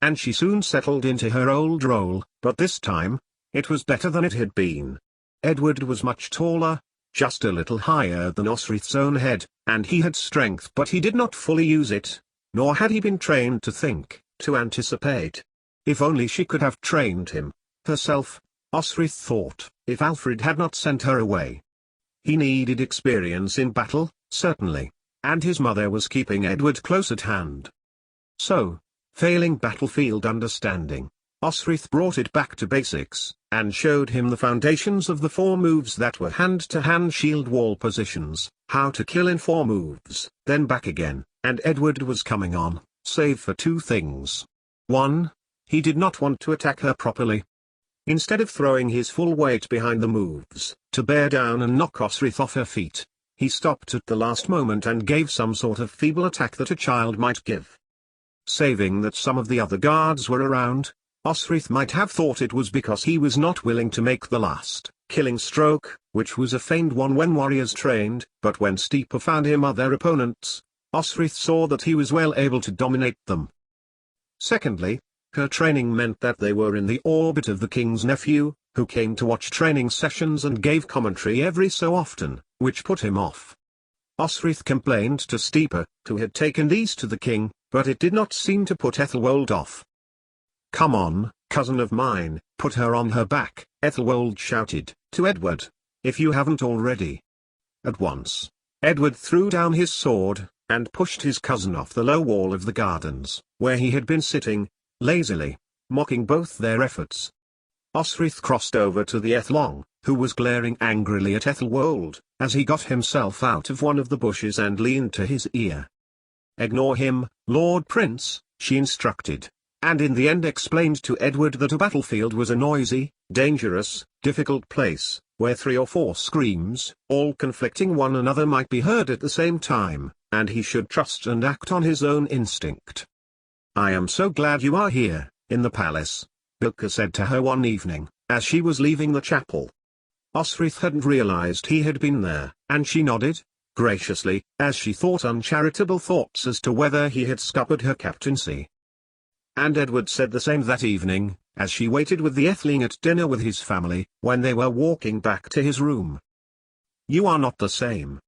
and she soon settled into her old role, but this time, it was better than it had been. Edward was much taller, just a little higher than Osrith's own head, and he had strength but he did not fully use it, nor had he been trained to think, to anticipate. If only she could have trained him, herself, Osrith thought, if Alfred had not sent her away. He needed experience in battle, certainly, and his mother was keeping Edward close at hand. So, failing battlefield understanding, Osrith brought it back to basics, and showed him the foundations of the 4 moves that were hand-to-hand shield wall positions, how to kill in 4 moves, then back again, and Edward was coming on, save for 2 things. 1. He did not want to attack her properly. Instead of throwing his full weight behind the moves, to bear down and knock Osrith off her feet, he stopped at the last moment and gave some sort of feeble attack that a child might give. Saving that some of the other guards were around, Osrith might have thought it was because he was not willing to make the last, killing stroke, which was a feigned one when warriors trained, but when Stipa found him other opponents, Osrith saw that he was well able to dominate them. Secondly, her training meant that they were in the orbit of the king's nephew, who came to watch training sessions and gave commentary every so often, which put him off. Osrith complained to Stipa, who had taken these to the king, but it did not seem to put Ethelwold off. "Come on, cousin of mine, put her on her back," Ethelwold shouted, to Edward, "if you haven't already." At once, Edward threw down his sword, and pushed his cousin off the low wall of the gardens, where he had been sitting, lazily, mocking both their efforts. Osrith crossed over to the Ethelong, who was glaring angrily at Ethelwold, as he got himself out of one of the bushes and leaned to his ear. "Ignore him, Lord Prince," she instructed, and in the end explained to Edward that a battlefield was a noisy, dangerous, difficult place, where 3 or 4 screams, all conflicting one another, might be heard at the same time, and he should trust and act on his own instinct. "I am so glad you are here, in the palace," Bilka said to her one evening, as she was leaving the chapel. Osrith hadn't realized he had been there, and she nodded, graciously, as she thought uncharitable thoughts as to whether he had scuppered her captaincy. And Edward said the same that evening, as she waited with the Atheling at dinner with his family, when they were walking back to his room. "You are not the same."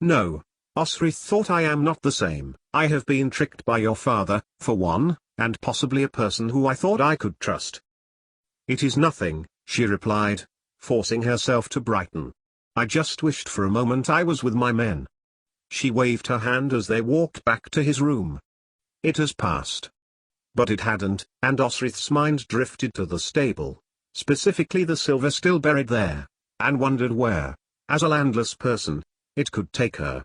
"No, Osrith thought, I am not the same. I have been tricked by your father, for one, and possibly a person who I thought I could trust." "It is nothing," she replied, forcing herself to brighten. "I just wished for a moment I was with my men." She waved her hand as they walked back to his room. "It has passed." But it hadn't, and Osrith's mind drifted to the stable, specifically the silver still buried there, and wondered where, as a landless person, it could take her.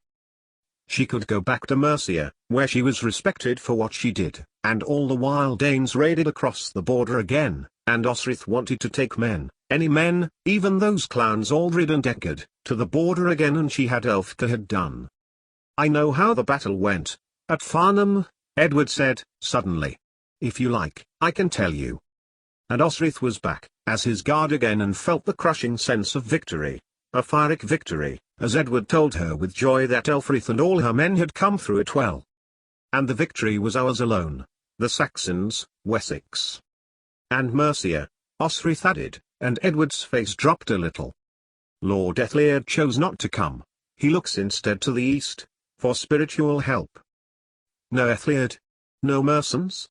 She could go back to Mercia, where she was respected for what she did, and all the while Danes raided across the border again, and Osrith wanted to take men, any men, even those clowns Aldred and Eckard, to the border again, and she had Elfka had done. "I know how the battle went, at Farnham," Edward said, suddenly. "If you like, I can tell you." And Osrith was back, as his guard again, and felt the crushing sense of victory, a Pyrrhic victory, as Edward told her with joy that Elfrith and all her men had come through it well. And the victory was ours alone, the Saxons, Wessex, and Mercia, Osrith added, and Edward's face dropped a little. "Lord Ethelred chose not to come. He looks instead to the east, for spiritual help." "No Ethelred? No Mersons?"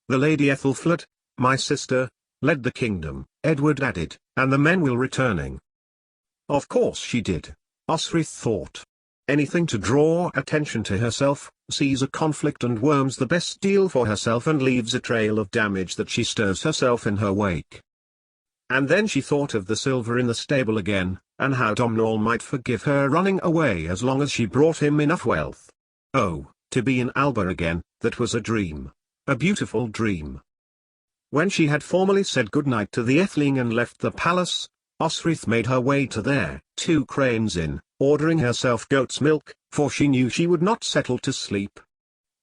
"The Lady Ethelfled, my sister, led the kingdom," Edward added, "and the men will returning." Of course she did, Osrith thought. Anything to draw attention to herself, sees a conflict and worms the best deal for herself and leaves a trail of damage that she stirs herself in her wake. And then she thought of the silver in the stable again, and how Domhnall might forgive her running away as long as she brought him enough wealth. Oh, to be in Alba again, that was a dream. A beautiful dream. When she had formally said goodnight to the Atheling and left the palace, Osrith made her way to their 2 Cranes Inn, ordering herself goat's milk, for she knew she would not settle to sleep.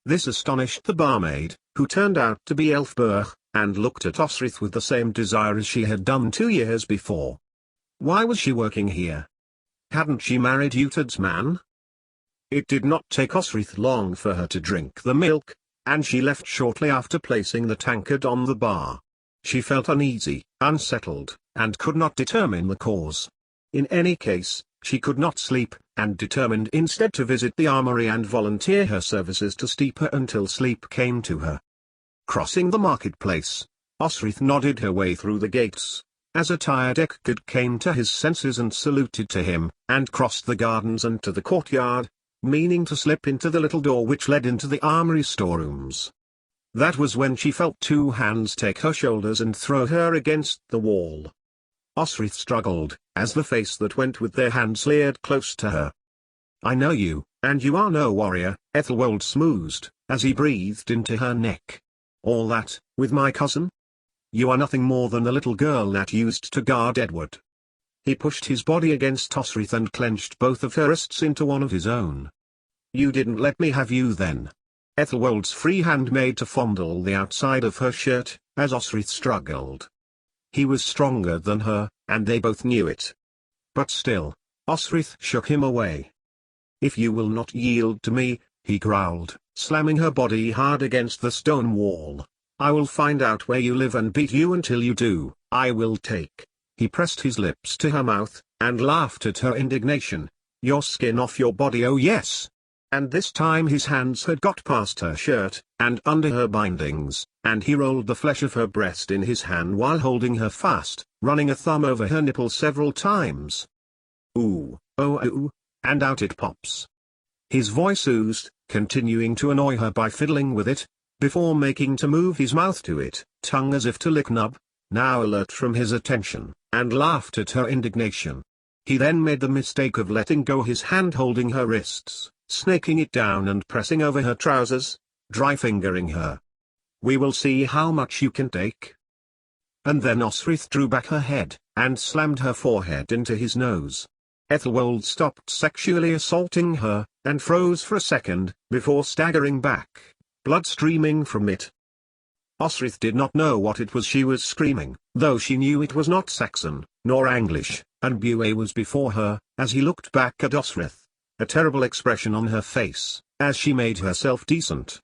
This astonished the barmaid, who turned out to be Elfberg, and looked at Osrith with the same desire as she had done 2 years before. Why was she working here? Hadn't she married Uhtred's man? It did not take Osrith long for her to drink the milk, and she left shortly after placing the tankard on the bar. She felt uneasy, unsettled, and could not determine the cause. In any case, she could not sleep, and determined instead to visit the armory and volunteer her services to Stipa until sleep came to her. Crossing the marketplace, Osrith nodded her way through the gates, as a tired Eckgard came to his senses and saluted to him, and crossed the gardens and to the courtyard, meaning to slip into the little door which led into the armory storerooms. That was when she felt two hands take her shoulders and throw her against the wall. Osrith struggled, as the face that went with their hands leered close to her. "I know you, and you are no warrior," Ethelwold smoothed, as he breathed into her neck. "All that, with my cousin? You are nothing more than the little girl that used to guard Edward." He pushed his body against Osrith and clenched both of her wrists into one of his own. "You didn't let me have you then." Ethelwold's free hand made to fondle the outside of her shirt, as Osrith struggled. He was stronger than her, and they both knew it. But still, Osrith shook him away. "If you will not yield to me," he growled, slamming her body hard against the stone wall, "I will find out where you live and beat you until you do. I will take—" He pressed his lips to her mouth, and laughed at her indignation. "Your skin off your body, oh yes!" And this time his hands had got past her shirt, and under her bindings, and he rolled the flesh of her breast in his hand while holding her fast, running a thumb over her nipple several times. "Ooh, oh ooh," and out it pops. His voice oozed, continuing to annoy her by fiddling with it, before making to move his mouth to it, tongue as if to lick nub, now alert from his attention, and laughed at her indignation. He then made the mistake of letting go his hand holding her wrists, snaking it down and pressing over her trousers, dry-fingering her. "We will see how much you can take." And then Osrith drew back her head, and slammed her forehead into his nose. Ethelwold stopped sexually assaulting her, and froze for a second, before staggering back, blood streaming from it. Osrith did not know what it was she was screaming, though she knew it was not Saxon, nor English, and Bué was before her, as he looked back at Osrith, a terrible expression on her face, as she made herself decent.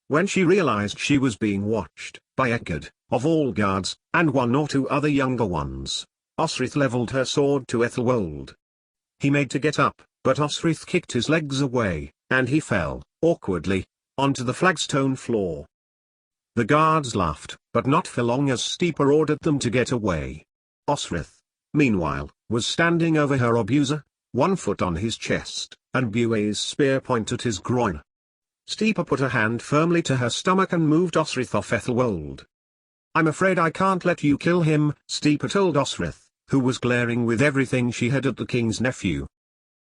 When she realized she was being watched, by Eckgard, of all guards, and one or two other younger ones, Osrith leveled her sword to Ethelwold. He made to get up, but Osrith kicked his legs away, and he fell, awkwardly, onto the flagstone floor. The guards laughed, but not for long, as Stipa ordered them to get away. Osrith, meanwhile, was standing over her abuser, one foot on his chest, and Bué's spear point at his groin. Stipa put a hand firmly to her stomach and moved Osrith off Ethelwold. "I'm afraid I can't let you kill him," Stipa told Osrith, who was glaring with everything she had at the king's nephew.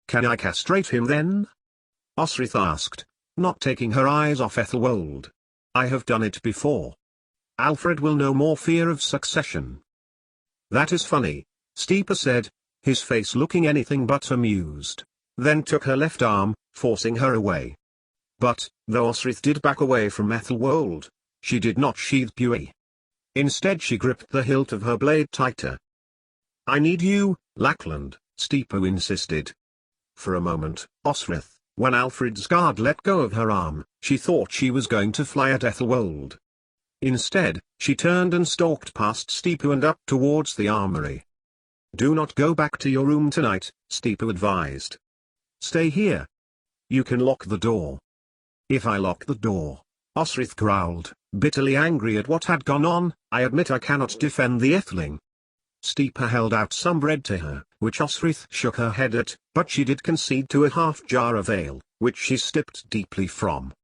"Can I castrate him then?" Osrith asked, not taking her eyes off Ethelwold. "I have done it before. Alfred will no more fear of succession." "That is funny," Stipa said, his face looking anything but amused, then took her left arm, forcing her away. But, though Osrith did back away from Ethelwold, she did not sheathe Bué. Instead she gripped the hilt of her blade tighter. "I need you, Lackland," Stipa insisted. For a moment, Osrith, when Alfred's guard let go of her arm, she thought she was going to fly at Ethelwold. Instead, she turned and stalked past Stipa and up towards the armory. "Do not go back to your room tonight," Stipa advised. "Stay here. You can lock the door." "If I lock the door," Osrith growled, bitterly angry at what had gone on, "I admit I cannot defend the Atheling." Stipa held out some bread to her, which Osrith shook her head at, but she did concede to a half jar of ale, which she sipped deeply from.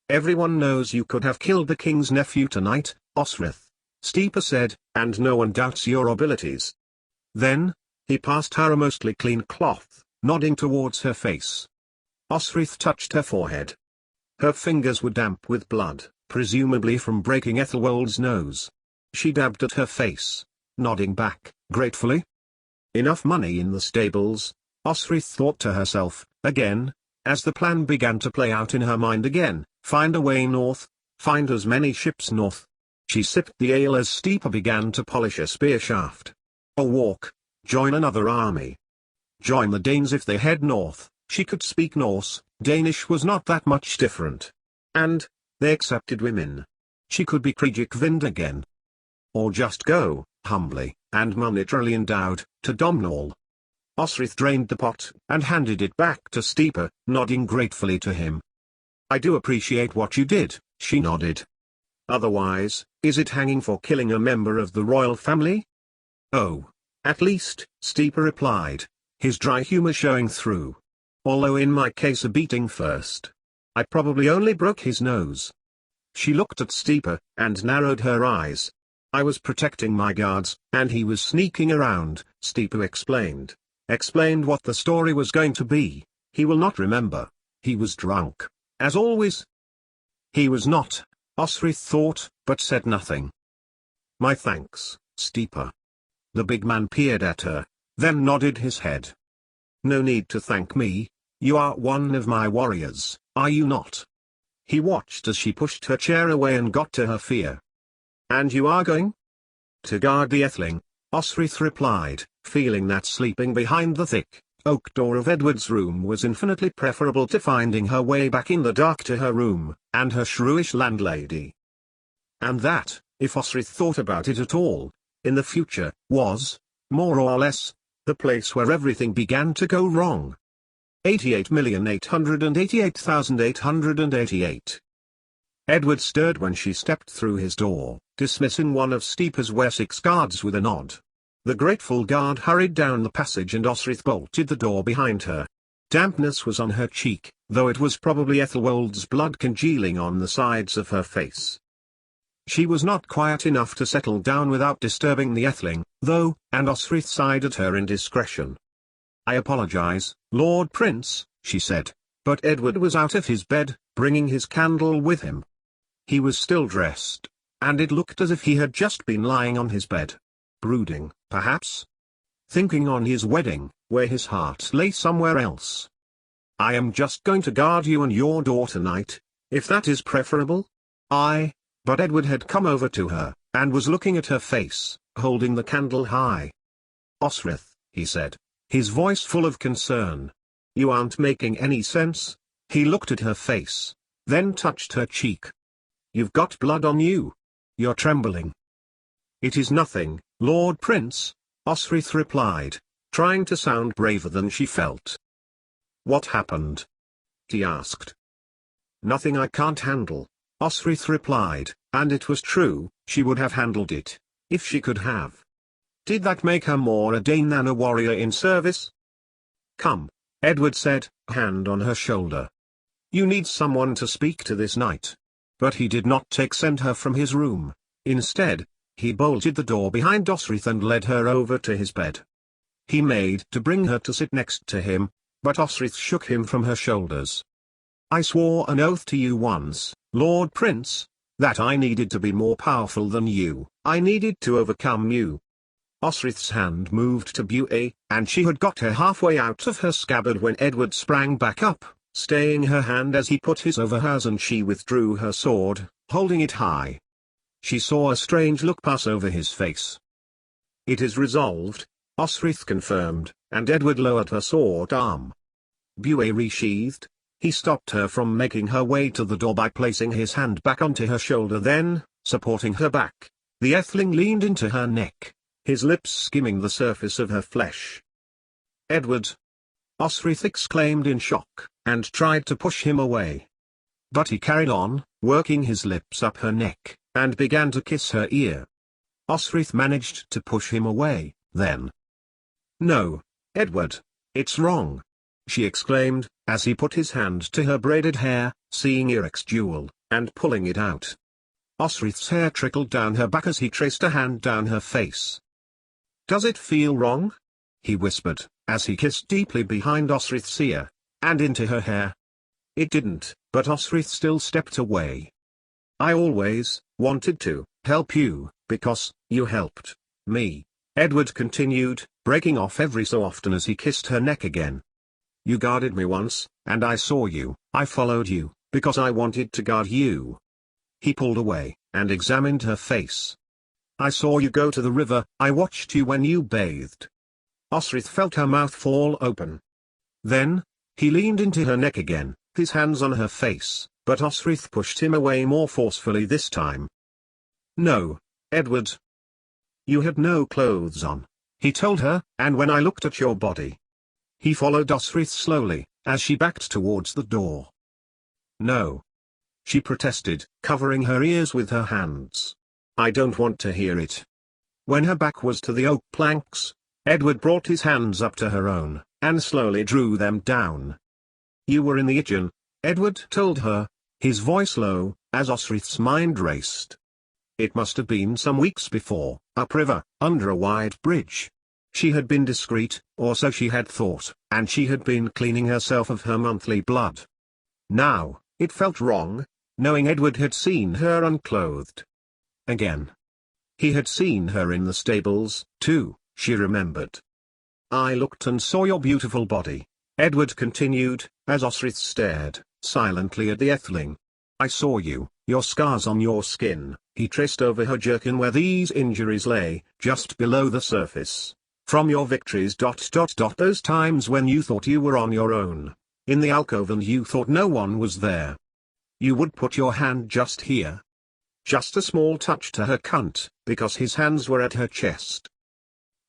"Everyone knows you could have killed the king's nephew tonight, Osrith," Stipa said, "and no one doubts your abilities." Then, he passed her a mostly clean cloth, nodding towards her face. Osrith touched her forehead. Her fingers were damp with blood, presumably from breaking Ethelwold's nose. She dabbed at her face, nodding back, gratefully. Enough money in the stables, Osrith thought to herself, again, as the plan began to play out in her mind again, find a way north, find as many ships north. She sipped the ale as Stipa began to polish a spear shaft. A walk, join another army. Join the Danes if they head north. She could speak Norse, Danish was not that much different. And, They accepted women. She could be Kriegwind again. Or just go, humbly, and monetarily endowed, to Domhnall. Osrith drained the pot and handed it back to Steeper, nodding gratefully to him. I do appreciate what you did, she nodded. Otherwise, is it hanging for killing a member of the royal family? Oh. At least, Steeper replied, his dry humor showing through. Although in my case a beating first. I probably only broke his nose. She looked at Steeper, and narrowed her eyes. I was protecting my guards, and he was sneaking around, Steeper explained. Explained what the story was going to be. He will not remember. He was drunk. As always. He was not, Osrith thought, but said nothing. My thanks, Steeper. The big man peered at her, then nodded his head. No need to thank me. You are one of my warriors, are you not? He watched as she pushed her chair away and got to her fear. And you are going? To guard the Atheling, Osrith replied, feeling that sleeping behind the thick oak door of Edward's room was infinitely preferable to finding her way back in the dark to her room, and her shrewish landlady. And that, if Osrith thought about it at all, in the future, was, more or less, the place where everything began to go wrong. 88,888,888. Edward stirred when she stepped through his door, dismissing one of Steeper's Wessex guards with a nod. The grateful guard hurried down the passage and Osrith bolted the door behind her. Dampness was on her cheek, though it was probably Ethelwold's blood congealing on the sides of her face. She was not quiet enough to settle down without disturbing the Atheling, though, and Osrith sighed at her indiscretion. I apologize, Lord Prince, she said, but Edward was out of his bed, bringing his candle with him. He was still dressed, and it looked as if he had just been lying on his bed. Brooding, perhaps? Thinking on his wedding, where his heart lay somewhere else. I am just going to guard you and your door tonight, if that is preferable. But Edward had come over to her, and was looking at her face, holding the candle high. Osrith, he said, his voice full of concern. You aren't making any sense. He looked at her face, then touched her cheek. You've got blood on you. You're trembling. It is nothing, Lord Prince, Osrith replied, trying to sound braver than she felt. What happened? He asked. Nothing I can't handle, Osrith replied, and it was true, she would have handled it, if she could have. Did that make her more a Dane than a warrior in service? Come, Edward said, hand on her shoulder. You need someone to speak to this night. But he did not send her from his room. Instead, he bolted the door behind Osrith and led her over to his bed. He made to bring her to sit next to him, but Osrith shook him from her shoulders. I swore an oath to you once, Lord Prince, that I needed to be more powerful than you. I needed to overcome you. Osrith's hand moved to Buea, and she had got her halfway out of her scabbard when Edward sprang back up, staying her hand as he put his over hers, and she withdrew her sword, holding it high. She saw a strange look pass over his face. It is resolved, Osrith confirmed, and Edward lowered her sword arm. Buea resheathed. He stopped her from making her way to the door by placing his hand back onto her shoulder, then, supporting her back, the Atheling leaned into her neck, his lips skimming the surface of her flesh. Edward! Osrith exclaimed in shock, and tried to push him away. But he carried on, working his lips up her neck, and began to kiss her ear. Osrith managed to push him away, then. No, Edward, it's wrong, she exclaimed, as he put his hand to her braided hair, seeing Eric's jewel, and pulling it out. Osrith's hair trickled down her back as he traced a hand down her face. Does it feel wrong? He whispered, as he kissed deeply behind Osrith's ear, and into her hair. It didn't, but Osrith still stepped away. I always wanted to help you, because you helped me, Edward continued, breaking off every so often as he kissed her neck again. You guarded me once, and I saw you. I followed you, because I wanted to guard you. He pulled away, and examined her face. I saw you go to the river. I watched you when you bathed. Osrith felt her mouth fall open. Then, he leaned into her neck again, his hands on her face, but Osrith pushed him away more forcefully this time. "No, Edward. You had no clothes on," he told her, "and when I looked at your body." He followed Osrith slowly, as she backed towards the door. "No," she protested, covering her ears with her hands. "I don't want to hear it." When her back was to the oak planks, Edward brought his hands up to her own, and slowly drew them down. "You were in the Itchen," Edward told her, his voice low, as Osrith's mind raced. It must have been some weeks before, upriver, under a wide bridge. She had been discreet, or so she had thought, and she had been cleaning herself of her monthly blood. Now, it felt wrong, knowing Edward had seen her unclothed. Again. He had seen her in the stables, too, she remembered. "I looked and saw your beautiful body," Edward continued, as Osrith stared, silently at the Atheling. "I saw you, your scars on your skin." He traced over her jerkin where these injuries lay, just below the surface. "From your victories. Those times when you thought you were on your own, in the alcove, and you thought no one was there. You would put your hand just here." Just a small touch to her cunt, because his hands were at her chest.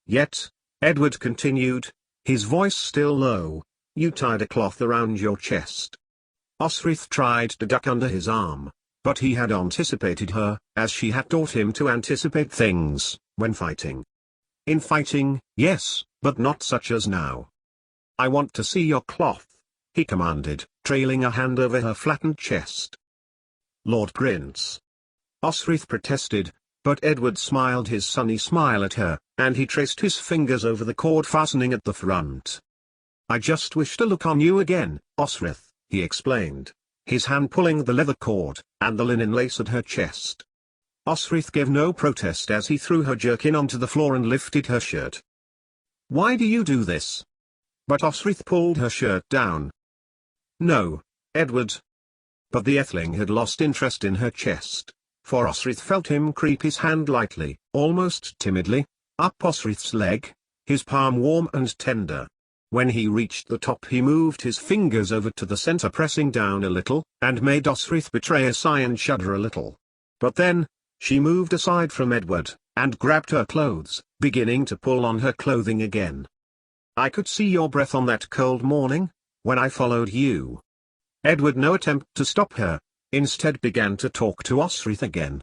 "Yet," Edward continued, his voice still low, "you tied a cloth around your chest." Osrith tried to duck under his arm, but he had anticipated her, as she had taught him to anticipate things, when fighting. In fighting, yes, but not such as now. "I want to see your cloth," he commanded, trailing a hand over her flattened chest. "Lord Prince." Osrith protested, but Edward smiled his sunny smile at her, and he traced his fingers over the cord fastening at the front. "I just wish to look on you again, Osrith," he explained, his hand pulling the leather cord, and the linen lace at her chest. Osrith gave no protest as he threw her jerkin onto the floor and lifted her shirt. "Why do you do this?" But Osrith pulled her shirt down. "No, Edward." But the Atheling had lost interest in her chest, for Osrith felt him creep his hand lightly, almost timidly, up Osrith's leg, his palm warm and tender. When he reached the top, he moved his fingers over to the center, pressing down a little, and made Osrith betray a sigh and shudder a little. But then, she moved aside from Edward, and grabbed her clothes, beginning to pull on her clothing again. "I could see your breath on that cold morning, when I followed you." Edward, no attempt to stop her, instead began to talk to Osrith again.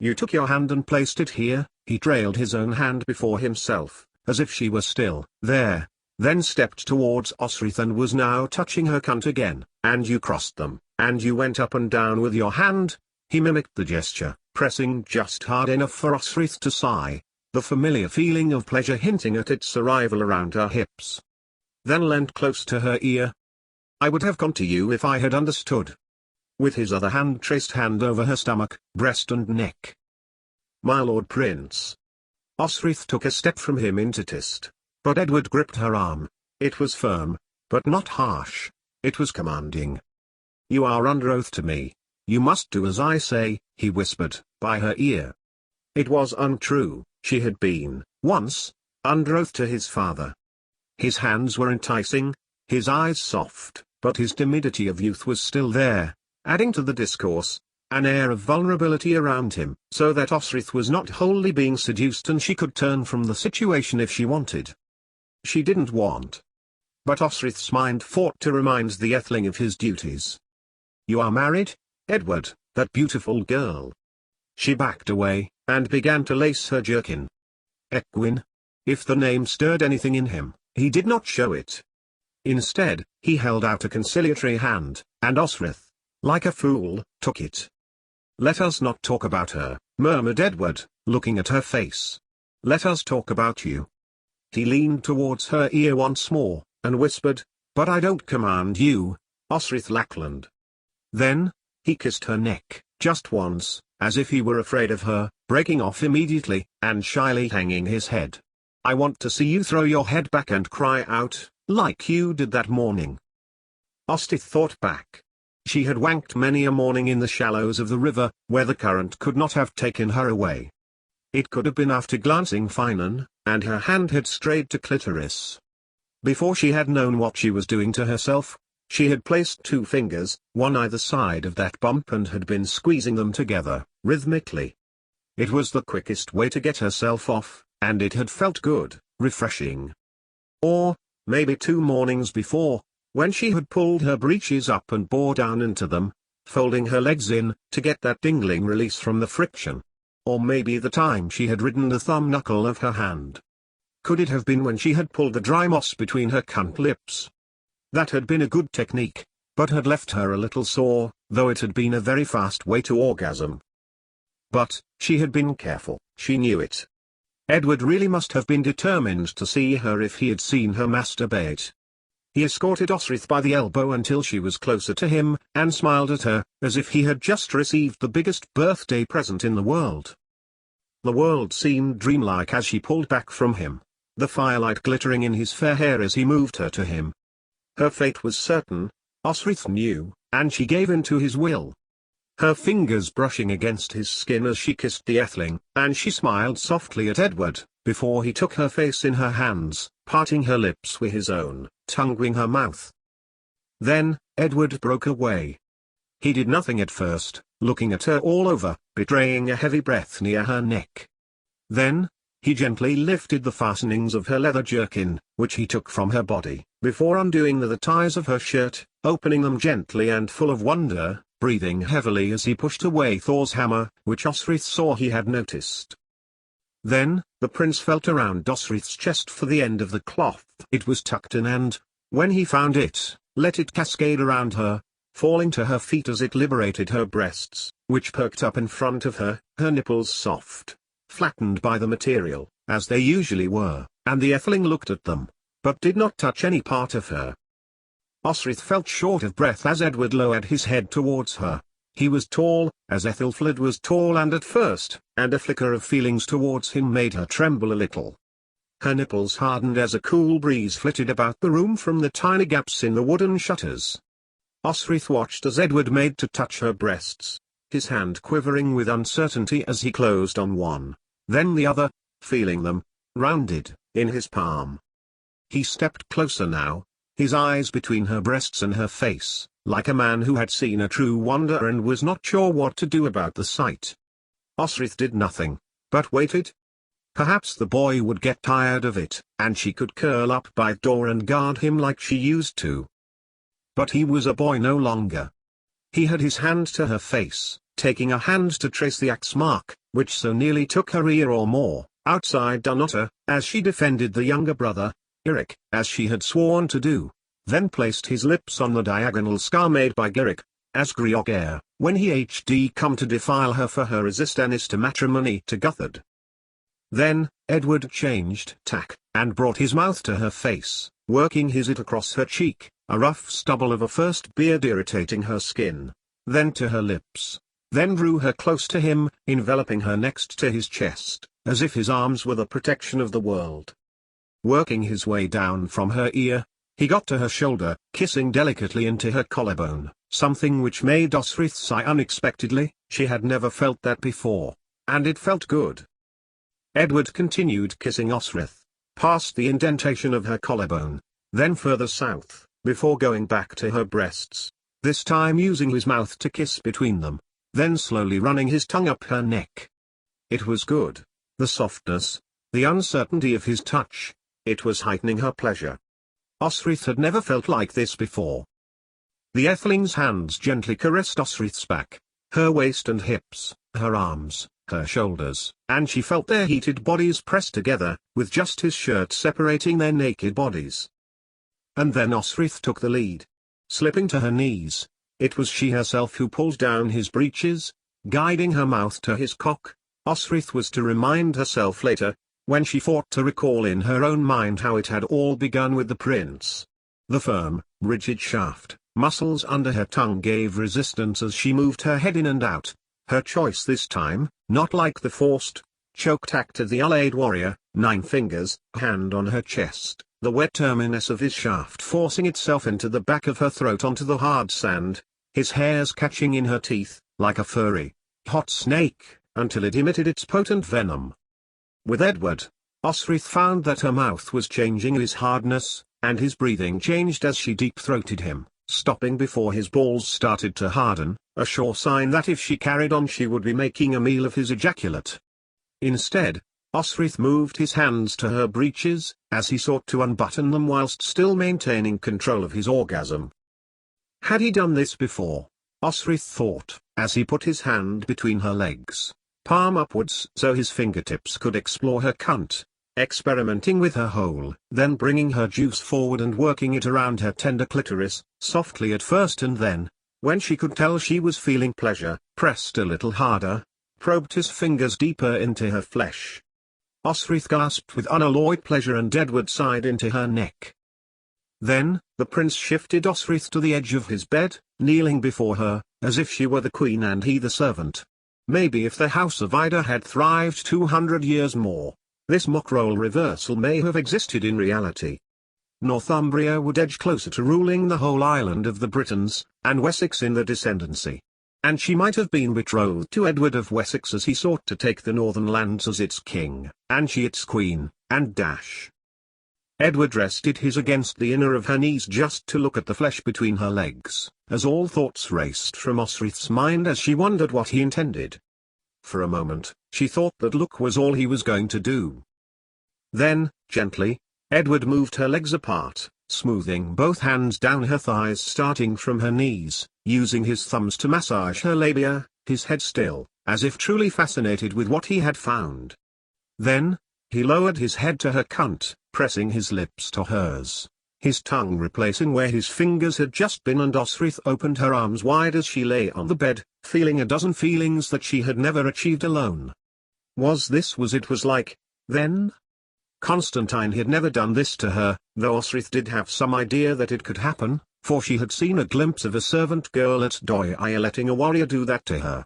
"You took your hand and placed it here," he trailed his own hand before himself, as if she were still there, then stepped towards Osrith and was now touching her cunt again, "and you crossed them, and you went up and down with your hand." He mimicked the gesture, pressing just hard enough for Osrith to sigh, the familiar feeling of pleasure hinting at its arrival around her hips. Then leant close to her ear. "I would have gone to you if I had understood." With his other hand traced hand over her stomach, breast and neck. "My Lord Prince." Osrith took a step from him into Tist, but Edward gripped her arm. It was firm, but not harsh. It was commanding. "You are under oath to me. You must do as I say," he whispered, by her ear. It was untrue, she had been, once, under oath to his father. His hands were enticing, his eyes soft, but his timidity of youth was still there, adding to the discourse, an air of vulnerability around him, so that Osrith was not wholly being seduced and she could turn from the situation if she wanted. She didn't want. But Osrith's mind fought to remind the Atheling of his duties. "You are married, Edward, that beautiful girl." She backed away, and began to lace her jerkin. Ecgwin. If the name stirred anything in him, he did not show it. Instead, he held out a conciliatory hand, and Osrith, like a fool, took it. "Let us not talk about her," murmured Edward, looking at her face. "Let us talk about you." He leaned towards her ear once more, and whispered, "But I don't command you, Osrith Lackland." Then, he kissed her neck, just once, as if he were afraid of her, breaking off immediately, and shyly hanging his head. "I want to see you throw your head back and cry out, like you did that morning." Osrith thought back. She had wanked many a morning in the shallows of the river, where the current could not have taken her away. It could have been after glancing Finan, and her hand had strayed to clitoris. Before she had known what she was doing to herself, She had placed 2 fingers, one either side of that bump, and had been squeezing them together, rhythmically. It was the quickest way to get herself off, and it had felt good, refreshing. Or, maybe 2 mornings before, when she had pulled her breeches up and bore down into them, folding her legs in, to get that tingling release from the friction. Or maybe the time she had ridden the thumb knuckle of her hand. Could it have been when she had pulled the dry moss between her cunt lips? That had been a good technique, but had left her a little sore, though it had been a very fast way to orgasm. But, she had been careful, she knew it. Edward really must have been determined to see her if he had seen her masturbate. He escorted Osrith by the elbow until she was closer to him, and smiled at her, as if he had just received the biggest birthday present in the world. The world seemed dreamlike as she pulled back from him, the firelight glittering in his fair hair as he moved her to him. Her fate was certain, Osrith knew, and she gave in to his will. Her fingers brushing against his skin as she kissed the Atheling, and she smiled softly at Edward, before he took her face in her hands, parting her lips with his own, tonguing her mouth. Then, Edward broke away. He did nothing at first, looking at her all over, betraying a heavy breath near her neck. Then, he gently lifted the fastenings of her leather jerkin, which he took from her body, before undoing the ties of her shirt, opening them gently and full of wonder, breathing heavily as he pushed away Thor's hammer, which Osrith saw he had noticed. Then, the prince felt around Osrith's chest for the end of the cloth. It was tucked in and, when he found it, let it cascade around her, falling to her feet as it liberated her breasts, which perked up in front of her, her nipples soft, flattened by the material, as they usually were, and the Atheling looked at them, but did not touch any part of her. Osrith felt short of breath as Edward lowered his head towards her. He was tall, as Ethelfled was tall and at first, and a flicker of feelings towards him made her tremble a little. Her nipples hardened as a cool breeze flitted about the room from the tiny gaps in the wooden shutters. Osrith watched as Edward made to touch her breasts, his hand quivering with uncertainty as he closed on one, then the other, feeling them, rounded, in his palm. He stepped closer now, his eyes between her breasts and her face, like a man who had seen a true wonder and was not sure what to do about the sight. Osrith did nothing, but waited. Perhaps the boy would get tired of it, and she could curl up by the door and guard him like she used to. But he was a boy no longer. He had his hand to her face, taking a hand to trace the axe mark, which so nearly took her ear or more, outside Dunnottar, as she defended the younger brother, Giric, as she had sworn to do, then placed his lips on the diagonal scar made by Giric, as Grioghair, when he had come to defile her for her resistance to matrimony to Guthard. Then, Edward changed tack, and brought his mouth to her face, working his it across her cheek, a rough stubble of a first beard irritating her skin, then to her lips, then drew her close to him, enveloping her next to his chest, as if his arms were the protection of the world. Working his way down from her ear, he got to her shoulder, kissing delicately into her collarbone, something which made Osrith sigh unexpectedly. She had never felt that before, and it felt good. Edward continued kissing Osrith, past the indentation of her collarbone, then further south, before going back to her breasts, this time using his mouth to kiss between them, then slowly running his tongue up her neck. It was good, the softness, the uncertainty of his touch, it was heightening her pleasure. Osrith had never felt like this before. The Atheling's hands gently caressed Osrith's back, her waist and hips, her arms, her shoulders, and she felt their heated bodies pressed together, with just his shirt separating their naked bodies. And then Osrith took the lead. Slipping to her knees, it was she herself who pulled down his breeches, guiding her mouth to his cock. Osrith was to remind herself later, when she fought to recall in her own mind how it had all begun with the prince. The firm, rigid shaft, muscles under her tongue gave resistance as she moved her head in and out. Her choice this time, not like the forced, choked act of the Allied warrior, 9 fingers, hand on her chest, the wet terminus of his shaft forcing itself into the back of her throat onto the hard sand, his hairs catching in her teeth, like a furry, hot snake, until it emitted its potent venom. With Edward, Osrith found that her mouth was changing his hardness, and his breathing changed as she deep-throated him, stopping before his balls started to harden, a sure sign that if she carried on she would be making a meal of his ejaculate. Instead, Osric moved his hands to her breeches, as he sought to unbutton them whilst still maintaining control of his orgasm. Had he done this before? Osric thought, as he put his hand between her legs, palm upwards so his fingertips could explore her cunt, experimenting with her hole, then bringing her juice forward and working it around her tender clitoris, softly at first and then, when she could tell she was feeling pleasure, pressed a little harder, probed his fingers deeper into her flesh. Osric gasped with unalloyed pleasure and Edward sighed into her neck. Then, the prince shifted Osric to the edge of his bed, kneeling before her, as if she were the queen and he the servant. Maybe if the House of Ida had thrived 200 years more, this mock role reversal may have existed in reality. Northumbria would edge closer to ruling the whole island of the Britons, and Wessex in the descendancy. And she might have been betrothed to Edward of Wessex as he sought to take the northern lands as its king, and she its queen, and dash. Edward rested his against the inner of her knees just to look at the flesh between her legs, as all thoughts raced from Osric's mind as she wondered what he intended. For a moment, she thought that look was all he was going to do. Then, gently, Edward moved her legs apart, smoothing both hands down her thighs starting from her knees, using his thumbs to massage her labia, his head still, as if truly fascinated with what he had found. Then, he lowered his head to her cunt, pressing his lips to hers, his tongue replacing where his fingers had just been, and Osric opened her arms wide as she lay on the bed, feeling a dozen feelings that she had never achieved alone. Was it was like, then? Constantine had never done this to her, though Osric did have some idea that it could happen, for she had seen a glimpse of a servant girl at Doia letting a warrior do that to her.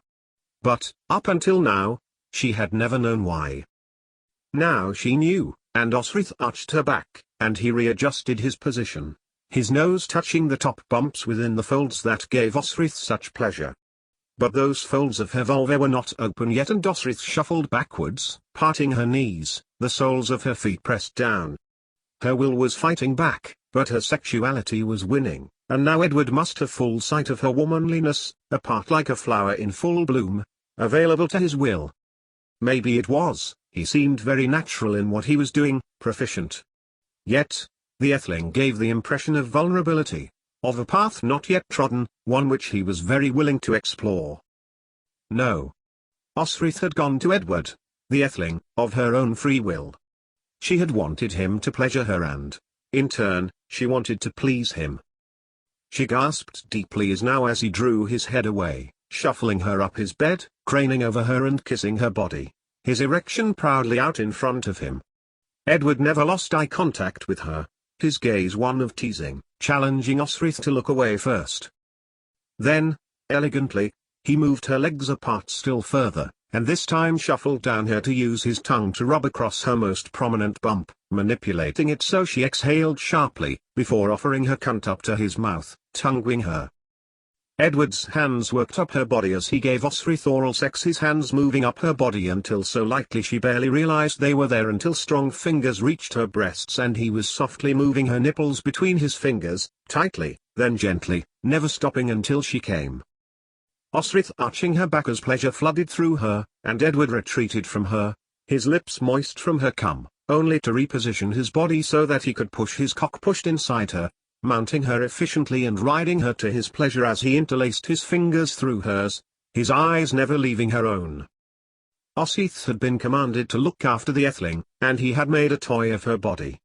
But, up until now, she had never known why. Now she knew, and Osric arched her back, and he readjusted his position, his nose touching the top bumps within the folds that gave Osric such pleasure. But those folds of her vulva were not open yet, and Osric shuffled backwards, parting her knees, the soles of her feet pressed down. Her will was fighting back, but her sexuality was winning, and now Edward must have full sight of her womanliness, apart like a flower in full bloom, available to his will. Maybe it was, he seemed very natural in what he was doing, proficient. Yet, the Atheling gave the impression of vulnerability, of a path not yet trodden, one which he was very willing to explore. No. Osric had gone to Edward, the Atheling, of her own free will. She had wanted him to pleasure her and, in turn, she wanted to please him. She gasped deeply as he drew his head away, shuffling her up his bed, craning over her and kissing her body, his erection proudly out in front of him. Edward never lost eye contact with her, his gaze one of teasing, challenging Osric to look away first. Then, elegantly, he moved her legs apart still further, and this time shuffled down her to use his tongue to rub across her most prominent bump, manipulating it so she exhaled sharply, before offering her cunt up to his mouth, tonguing her. Edward's hands worked up her body as he gave Osric oral sex, his hands moving up her body until so lightly she barely realized they were there, until strong fingers reached her breasts and he was softly moving her nipples between his fingers, tightly, then gently, never stopping until she came. Osric arching her back as pleasure flooded through her, and Edward retreated from her, his lips moist from her cum, only to reposition his body so that he could push his cock pushed inside her, mounting her efficiently and riding her to his pleasure as he interlaced his fingers through hers, his eyes never leaving her own. Osric had been commanded to look after the Atheling, and he had made a toy of her body.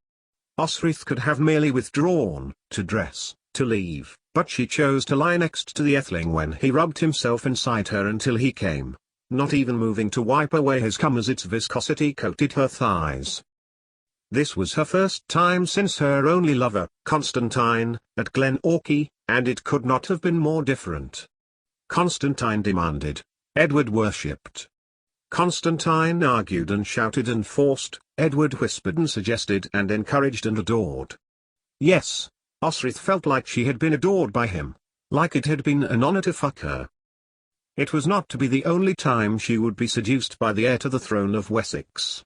Osric could have merely withdrawn, to dress, to leave, but she chose to lie next to the Atheling when he rubbed himself inside her until he came, not even moving to wipe away his cum as its viscosity coated her thighs. This was her first time since her only lover, Constantine, at Glen Orchy, and it could not have been more different. Constantine demanded. Edward worshipped. Constantine argued and shouted and forced. Edward whispered and suggested and encouraged and adored. Yes, Osric felt like she had been adored by him, like it had been an honor to fuck her. It was not to be the only time she would be seduced by the heir to the throne of Wessex.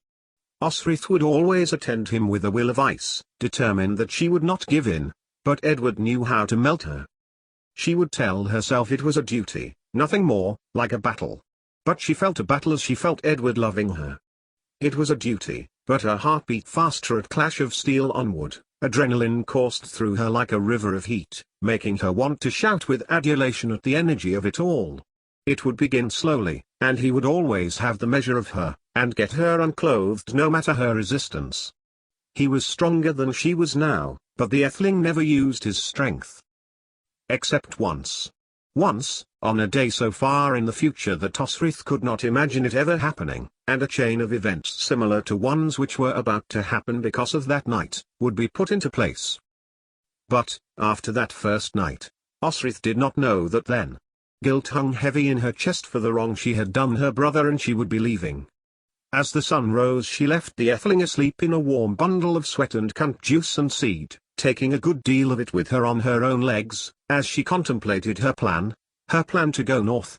Osric would always attend him with a will of ice, determined that she would not give in, but Edward knew how to melt her, She would tell herself it was a duty, nothing more, like a battle. But she felt a battle as she felt Edward loving her. It was a duty, but her heart beat faster at clash of steel on wood. Adrenaline coursed through her like a river of heat, making her want to shout with adulation at the energy of it all. It would begin slowly, and he would always have the measure of her, and get her unclothed no matter her resistance. He was stronger than she was now, but the Etheling never used his strength. Except once. Once, on a day so far in the future that Osrith could not imagine it ever happening, and a chain of events similar to ones which were about to happen because of that night, would be put into place. But, after that first night, Osrith did not know that then. Guilt hung heavy in her chest for the wrong she had done her brother, and she would be leaving. As the sun rose, she left the Etheling asleep in a warm bundle of sweat and cunt juice and seed, taking a good deal of it with her on her own legs, as she contemplated her plan to go north,